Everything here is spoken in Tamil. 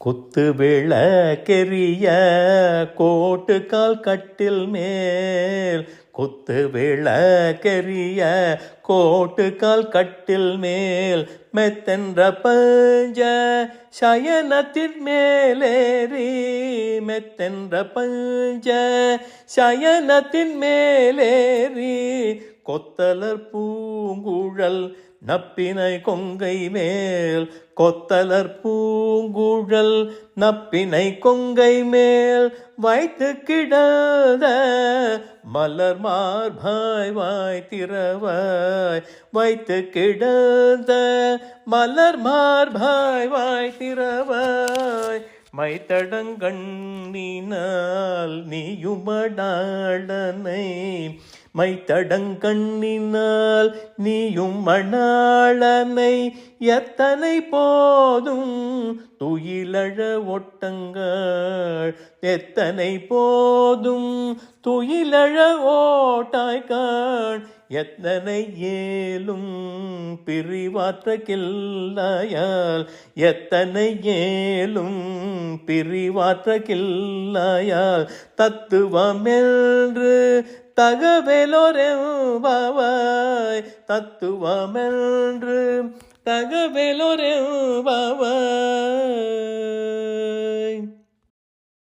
கொத்து விளக்கெரிய கோட்டுக்கால் கட்டில் மேல் கொத்து விளக்கெரிய கோட்டுக்கால் கட்டில் மேல் மெத்தென்ற பஞ்ச சயனத்தின் மேலேறி மெத்தென்ற பஞ்ச சயனத்தின் மேலேறி கொத்தலர் பூங்குழல் நப்பினை கொங்கை மேல் கொத்தலர் பூங்குழல் நப்பினை கொங்கை மேல் வைத்து கிடந்த மலர் மார்பாய் வாய் திறவாய் வைத்து கிடந்த மலர் மார்பாய் வாய் திறவாய் மைத்தடங்கண்ணினால் நீயுமடாளனை மைத்தடங்கண்ணினால் நீயும் மணாளனை எத்தனை போதும் துயிலழ ஒட்டங்கள் எத்தனை போதும் துயிலழ ஓட்டாய்கான் எத்தனை ஏலும் பிரிவாற்ற கில்லாயால் எத்தனை ஏலும் பிரிவாற்ற கில்லாயால் தத்துவமென்று தகவலொரெம்பாவாய் தத்துவமென்று தகவலொரெம்பாவாய்.